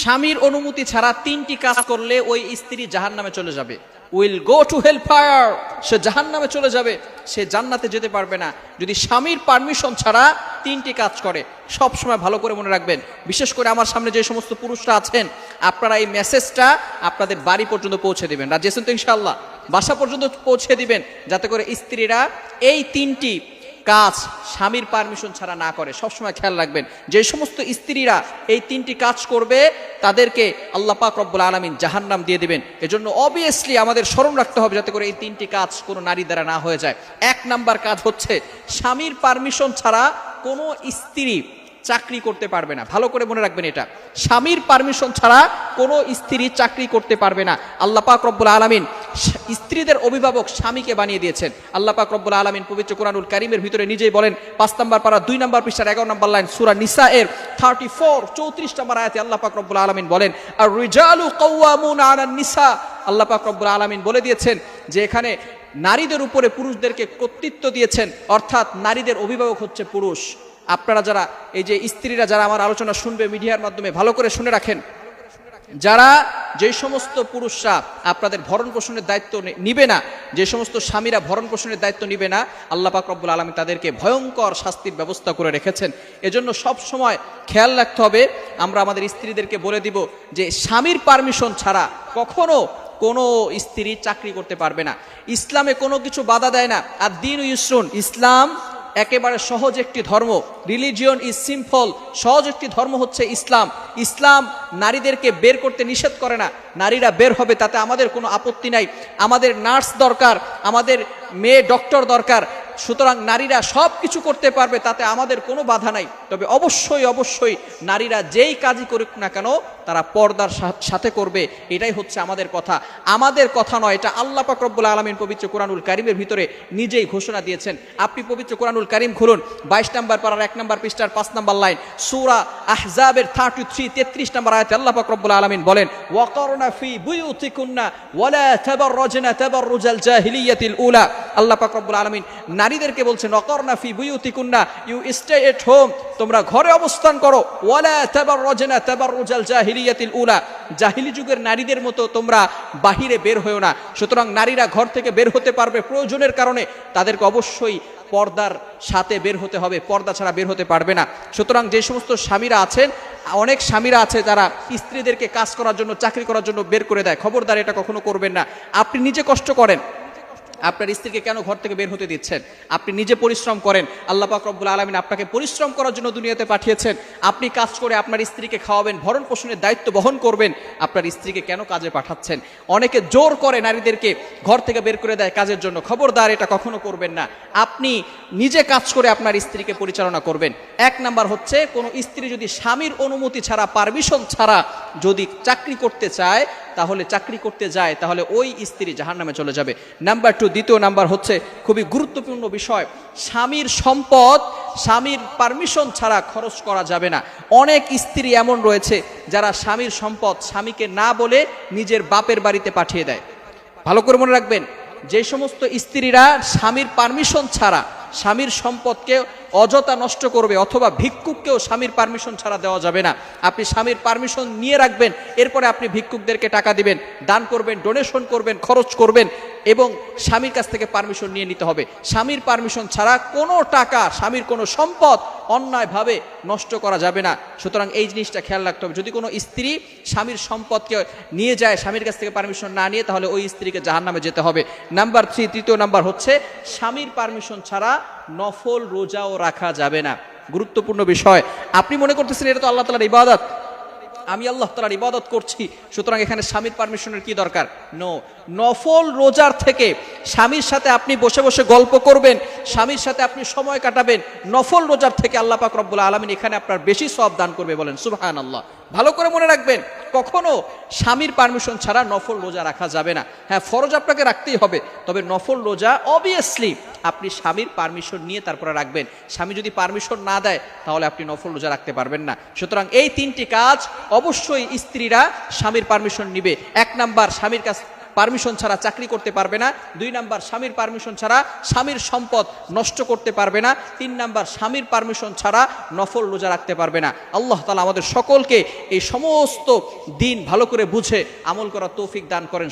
স্বামীর অনুমতি ছাড়া 3টি কাজ করলে ওই স্ত্রী জাহান্নামে চলে যাবে। Will go to hell fire, সে জাহান্নামে চলে যাবে, সে জান্নাতে যেতে পারবে না যদি স্বামীর পারমিশন ছাড়া 3টি কাজ করে। সব সময় ভালো করে মনে রাখবেন, বিশেষ করে আমার সামনে যে সমস্ত পুরুষরা আছেন, আপনারা এই মেসেজটা আপনাদের বাড়ি পর্যন্ত পৌঁছে দিবেন। রাজি আছেন তো ইনশাআল্লাহ? বাসা পর্যন্ত পৌঁছে দিবেন, যাতে করে স্ত্রীরা এই 3টি কাজ স্বামীর পারমিশন ছাড়া না করে। সবসময় খেয়াল রাখবেন, যে সমস্ত স্ত্রীরা এই 3টি কাজ করবে তাদেরকে আল্লাহ পাক রব্বুল আলামিন জাহান্নাম দিয়ে দিবেন। এজন্য অবভিয়াসলি আমাদের স্মরণ রাখতে হবে যাতে করে এই 3টি কাজ কোনো নারী দ্বারা না হয়ে যায়। 1 নাম্বার কাজ হচ্ছে, স্বামীর পারমিশন ছাড়া কোনো স্ত্রী চাকরি করতে পারবে না। ভালো করে মনে রাখবেন এটা, স্বামীর পারমিশন ছাড়া কোনো স্ত্রী চাকরি করতে পারবে না। আল্লাহ পাক রব্বুল আলামিন স্ত্রীদের অভিভাবক স্বামীকে বানিয়ে দিয়েছেন। আল্লাহ পাক রব্বুল আলামিন পবিত্র কোরআনুল কারীমের ভিতরে নিজেই বলেন, 5 নম্বর পারা 2 নম্বর পৃষ্ঠার 11 নম্বর লাইন, সূরা নিসা এর 34 নম্বর আয়াতে আল্লাহ পাক রব্বুল আলামিন বলেন, আর রিজালু কাওয়ামুনা আলান নিসা। আল্লাহ পাক রব্বুল আলামিন বলে দিয়েছেন যে এখানে নারীদের উপরে পুরুষদেরকে কর্তৃত্ব দিয়েছেন, অর্থাৎ নারীদের অভিভাবক হচ্ছে পুরুষ। আপনারা যারা এই যে স্ত্রীরা যারা আমার আলোচনা শুনবে মিডিয়ার মাধ্যমে, ভালো করে শুনে রাখেন, যারা যে সমস্ত পুরুষরা আপনাদের ভরণ পোষণের দায়িত্ব নিবে না, যে সমস্ত স্বামীরা ভরণ পোষণের দায়িত্ব নিবে না, আল্লাহ পাক রব্বুল আলামিন তাদেরকে ভয়ঙ্কর শাস্তির ব্যবস্থা করে রেখেছেন। এজন্য সব সময় খেয়াল রাখতে হবে, আমরা আমাদের স্ত্রীদেরকে বলে দিব যে স্বামীর পারমিশন ছাড়া কখনো কোনো স্ত্রী চাকরি করতে পারবে না। ইসলামে কোনো কিছু বাধা দেয় না। আর দ্বীন ইউসরুন, ইসলাম একেবারে সহজ একটি ধর্ম। রিলিজিয়ন ইজ সিম্পল, সহজ একটি ধর্ম হচ্ছে ইসলাম। ইসলাম নারীদেরকে বের করতে নিষেধ করে না, নারীরা বের হবে তাতে আমাদের কোনো আপত্তি নাই। আমাদের নার্স দরকার, আমাদের মেয়ে ডক্টর দরকার, সুতরাং নারীরা সব কিছু করতে পারবে, তাতে আমাদের কোনো বাধা নাই। তবে অবশ্যই নারীরা যেই কাজই করুক না কেন তারা পর্দার সাথে করবে, এটাই হচ্ছে আমাদের কথা। আমাদের কথা নয়, এটা আল্লাহ পাক রব্বুল আলামিন পবিত্র কোরআনুল কারীমের ভিতরে নিজেই ঘোষণা দিয়েছেন। আপনি পবিত্র কোরআনুল কারীম খুলুন, 22 নম্বর পারার 1 নম্বর পৃষ্ঠার 5 নম্বর লাইন, সূরা আহজাবের 33 নম্বর আয়াতে আল্লাহ পাক রব্বুল আলামিন বলেন, ওয়াকারনা ফি বুয়ুতিকুন্না ওয়ালা তাবাররাজনা তাবাররুজাল জাহিলিয়াতিল উলা। আল্লাহ পাক রব্বুল আলামিন নারীদেরকে বলছেন, ওয়াকারনা ফি বুয়ুতিকুন্না, ইউ স্টে এট হোম, তোমরা ঘরে অবস্থান করো, ওয়ালা তাবাররাজনা তাবাররুজাল জাহিলিয়াতিল উলা, জাহিলি যুগের নারীদের মতো তোমরা বাহিরে বের হয়েও না। সুতরাং নারীরা ঘর থেকে বের হতে পারবে প্রয়োজনের কারণে, তাদেরকে অবশ্যই পর্দার সাথে বের হতে হবে, পর্দা ছাড়া বের হতে পারবে না। সুতরাং যে সমস্ত স্বামীরা আছেন, অনেক স্বামীরা আছে যারা স্ত্রীদেরকে কাজ করার জন্য, চাকরি করার জন্য বের করে দেয়, খবরদার এটা কখনো করবেন না। আপনি নিজে কষ্ট করেন, আপনার স্ত্রীকে কেন ঘর থেকে বের হতে দিচ্ছেন? আপনি নিজে পরিশ্রম করেন, আল্লাহ পাক রব্বুল আলামিন আপনাকে পরিশ্রম করার জন্য দুনিয়াতে পাঠিয়েছেন। আপনি কাজ করে আপনার স্ত্রীকে খাওয়াবেন, ভরণ পোষণের দায়িত্ব বহন করবেন, আপনার স্ত্রীকে কেন কাজে পাঠাচ্ছেন? অনেকে জোর করে নারীদেরকে ঘর থেকে বের করে দেয় কাজের জন্য, খবরদার এটা কখনো করবেন না। আপনি নিজে কাজ করে আপনার স্ত্রীকে পরিচালনা করবেন। 1 নাম্বার হচ্ছে, কোনো স্ত্রী যদি স্বামীর অনুমতি ছাড়া, পারমিশন ছাড়া যদি চাকরি করতে চায়, তাহলে চাকরি করতে যায়, তাহলে ওই স্ত্রী জাহান্নামে চলে যাবে। নাম্বার 2, দ্বিতীয় নাম্বার হচ্ছে খুবই গুরুত্বপূর্ণ বিষয়, স্বামীর সম্পদ স্বামীর পারমিশন ছাড়া খরচ করা যাবে না। অনেক স্ত্রী এমন রয়েছে যারা স্বামীর সম্পদ স্বামীকে না বলে নিজের বাপের বাড়িতে পাঠিয়ে দেয়। ভালো করে মনে রাখবেন, যে সমস্ত স্ত্রীরা স্বামীর পারমিশন ছাড়া স্বামীর সম্পদকে অযথা নষ্ট করবে, অথবা ভিক্ষুককেও স্বামীর পারমিশন ছাড়া দেওয়া যাবে না। আপনি স্বামীর পারমিশন নিয়ে রাখবেন, এরপরে আপনি ভিক্ষুকদেরকে টাকা দিবেন, দান করবেন, ডোনেশন করবেন, খরচ করবেন, এবং স্বামীর কাছ থেকে পারমিশন নিয়ে নিতে হবে। স্বামীর পারমিশন ছাড়া কোনো টাকা, স্বামীর কোনো সম্পদ অন্যায়ভাবে নষ্ট করা যাবে না। সুতরাং এই জিনিসটা খেয়াল রাখতে হবে। যদি কোনো স্ত্রী স্বামীর সম্পদকে নিয়ে যায় স্বামীর কাছ থেকে পারমিশন না নিয়ে, তাহলে ওই স্ত্রীকে জাহান্নামে যেতে হবে। নাম্বার 3, তৃতীয় নাম্বার হচ্ছে, স্বামীর পারমিশন ছাড়া নফল রোজাও রাখা যাবে না। গুরুত্বপূর্ণ বিষয়। আপনি মনে করতেছেন এটা তো আল্লাহ তাআলার ইবাদত, আমি আল্লাহ তাআলার ইবাদত করছি, সুতরাং এখানে স্বামীর পারমিশনের কি দরকার? নো। নফল রোজার থেকে স্বামীর সাথে আপনি বসে বসে গল্প করবেন, স্বামীর সাথে আপনি সময় কাটাবেন, নফল রোজার থেকে আল্লাহ পাক রব্বুল আলামিন এখানে আপনার বেশি সওয়াব দান করবে। বলেন সুবহানাল্লাহ। ভালো করে মনে রাখবেন, কখনো স্বামীর পারমিশন ছাড়া নফল রোজা রাখা যাবে না। হ্যাঁ, ফরজ আপনাকে রাখতেই হবে, তবে নফল রোজা অবভিয়াসলি আপনি স্বামীর পারমিশন নিয়ে তারপরে রাখবেন। স্বামী যদি পারমিশন না দেয়, তাহলে আপনি নফল রোজা রাখতে পারবেন না। সুতরাং এই 3টি কাজ অবশ্যই স্ত্রীরা স্বামীর পারমিশন নিবে। 1 নাম্বার, স্বামীর কাছ পারমিশন ছাড়া চাকরি করতে পারবে না। 2 নাম্বার স্বামীর পারমিশন ছাড়া স্বামীর সম্পদ নষ্ট করতে পারবে না। 3 নাম্বার স্বামীর পারমিশন ছাড়া নফল রোজা রাখতে পারবে না। আল্লাহ তাআলা আমাদের সকলকে এই সমস্ত দিন ভালো করে বুঝে আমল করার তৌফিক দান করেন।